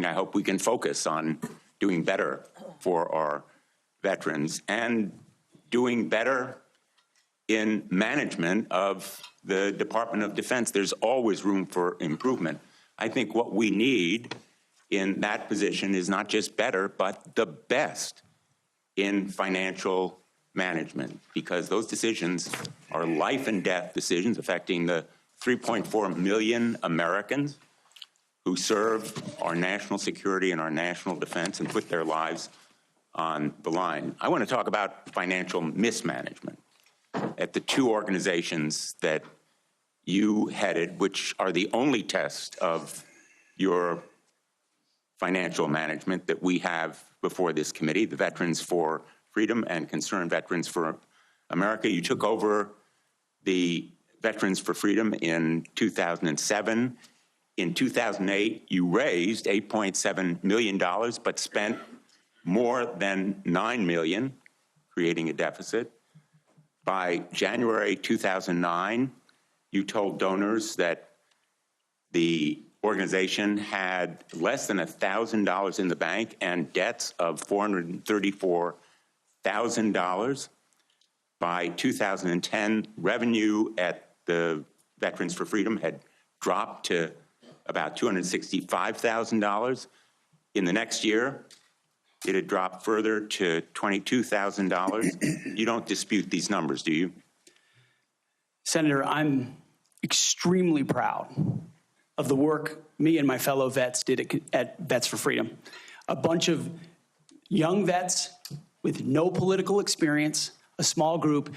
mean, I hope we can focus on doing better for our veterans and doing better in management of the Department of Defense. There's always room for improvement. I think what we need in that position is not just better, but the best in financial management, because those decisions are life and death decisions affecting the 3.4 million Americans who serve our national security and our national defense and put their lives on the line. I want to talk about financial mismanagement at the two organizations that you headed, which are the only test of your financial management that we have before this committee, the Veterans for Freedom and Concerned Veterans for America. You took over the Veterans for Freedom in 2007. In 2008, you raised $8.7 million, but spent more than $9 million, creating a deficit. By January 2009, you told donors that the organization had less than $1,000 in the bank and debts of $434,000. By 2010, revenue at the Veterans for Freedom had dropped to about $265,000. In the next year, it had dropped further to $22,000. You don't dispute these numbers, do you? Senator, I'm extremely proud of the work me and my fellow vets did at Vets for Freedom. A bunch of young vets with no political experience, a small group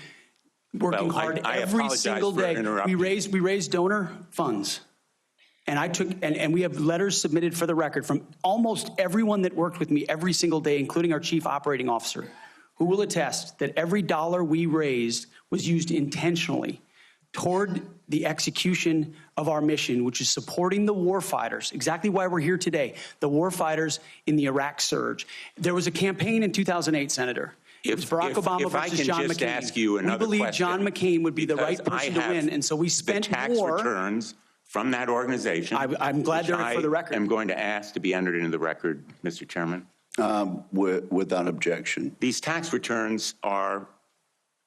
working hard every single day. We raised donor funds. And we have letters submitted for the record from almost everyone that worked with me every single day, including our chief operating officer, who will attest that every dollar we raised was used intentionally toward the execution of our mission, which is supporting the warfighters, exactly why we're here today, the warfighters in the Iraq surge. There was a campaign in 2008, Senator. It was Barack Obama versus John McCain. Ask you another we believe question, John McCain would be the right person to win, and so we spent the tax more returns from that organization. I'm glad they're for the record. I'm going to ask to be entered into the record, Mr. Chairman. Without objection. These tax returns are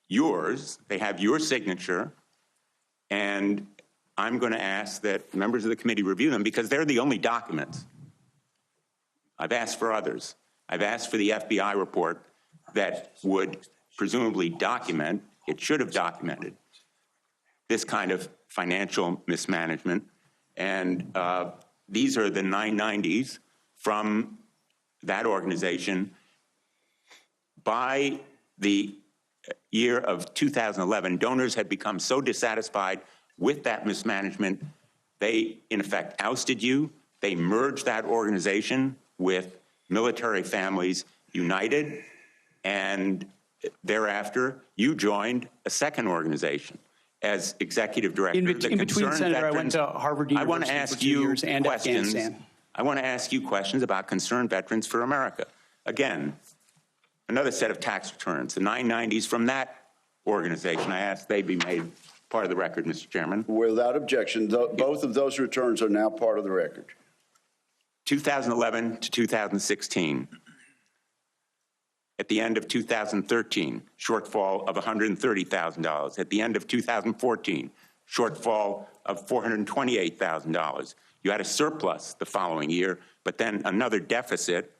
yours. They have your signature. And I'm going to ask that members of the committee review them because they're the only documents. I've asked for others. I've asked for the FBI report that would presumably document, it should have documented, this kind of financial mismanagement. And these are the 990s from that organization. By the year of 2011, donors had become so dissatisfied with that mismanagement, they, in effect, ousted you. They merged that organization with Military Families United, and thereafter, you joined a second organization as executive director. In between, Senator, I went to Harvard University I want to ask for 2 years and Afghanistan. I want to ask you questions about Concerned Veterans for America. Again, another set of tax returns, the 990s from that organization. I ask they be made part of the record, Mr. Chairman. Without objection, both of those returns are now part of the record. 2011 to 2016. At the end of 2013, shortfall of $130,000. At the end of 2014, shortfall of $428,000. You had a surplus the following year, but then another deficit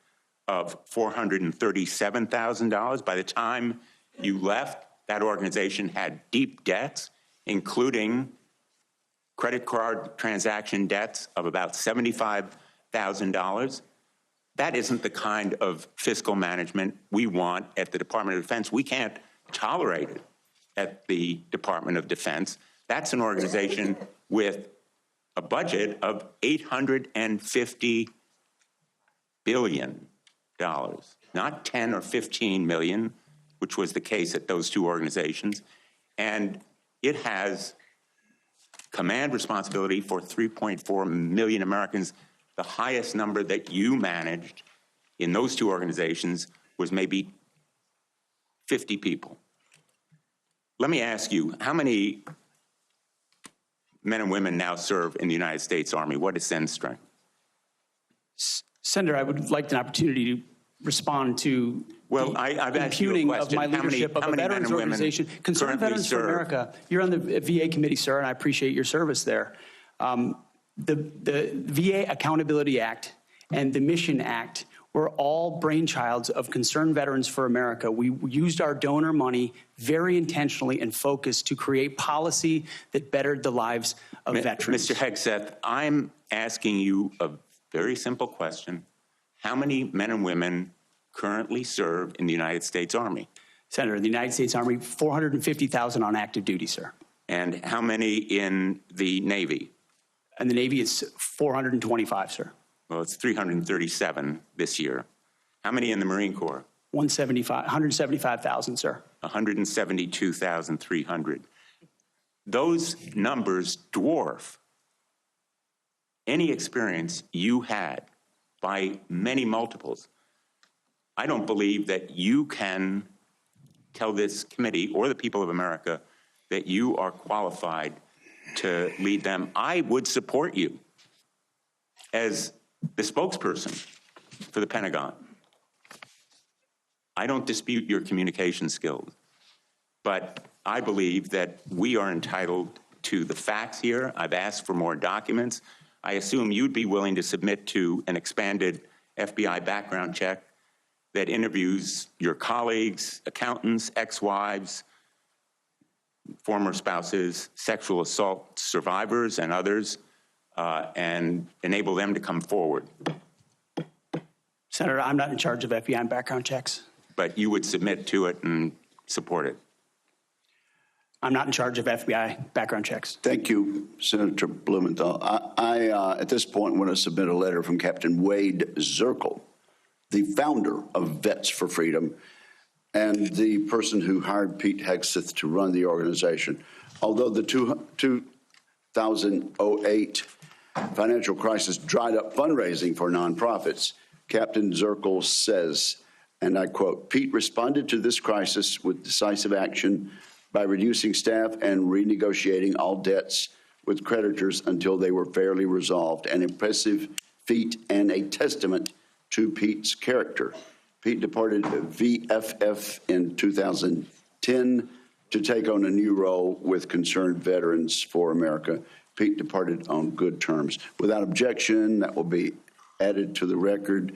of $437,000. By the time you left, that organization had deep debts, including credit card transaction debts of about $75,000. That isn't the kind of fiscal management we want at the Department of Defense. We can't tolerate it at the Department of Defense. That's an organization with a budget of $850 billion, not 10 or 15 million, which was the case at those two organizations. And it has command responsibility for 3.4 million Americans. The highest number that you managed in those two organizations was maybe 50 people. Let me ask you, how many men and women now serve in the United States Army? What is Sen's strength? Senator, I would like an opportunity to respond to Well, the I've asked you a impugning of question. my How many- leadership how of a many men veterans and women organization. Concerned currently Veterans for serve? America, you're on the VA committee, sir, and I appreciate your service there. The VA Accountability Act and the Mission Act were all brainchilds of Concerned Veterans for America. We used our donor money very intentionally and focused to create policy that bettered the lives of veterans. Mr. Hegseth, I'm asking you a very simple question. How many men and women currently serve in the United States Army? Senator, the United States Army, 450,000 on active duty, sir. And how many in the Navy? And the Navy is 425, sir. Well, it's 337 this year. How many in the Marine Corps? 175,000, sir. 172,300. Those numbers dwarf any experience you had by many multiples. I don't believe that you can tell this committee or the people of America that you are qualified to lead them. I would support you as the spokesperson for the Pentagon. I don't dispute your communication skills, but I believe that we are entitled to the facts here. I've asked for more documents. I assume you'd be willing to submit to an expanded FBI background check that interviews your colleagues, accountants, ex-wives, former spouses, sexual assault survivors, and others, and enable them to come forward. Senator, I'm not in charge of FBI background checks. But you would submit to it and support it. I'm not in charge of FBI background checks. Thank you, Senator Blumenthal. I at this point, want to submit a letter from Captain Wade Zirkle, the founder of Vets for Freedom and the person who hired Pete Hegseth to run the organization. Although the 2008 financial crisis dried up fundraising for nonprofits, Captain Zirkle says, and I quote, "Pete responded to this crisis with decisive action by reducing staff and renegotiating all debts with creditors until they were fairly resolved, an impressive feat and a testament to Pete's character." Pete departed VFF in 2010 to take on a new role with Concerned Veterans for America. Pete departed on good terms. Without objection, that will be added to the record.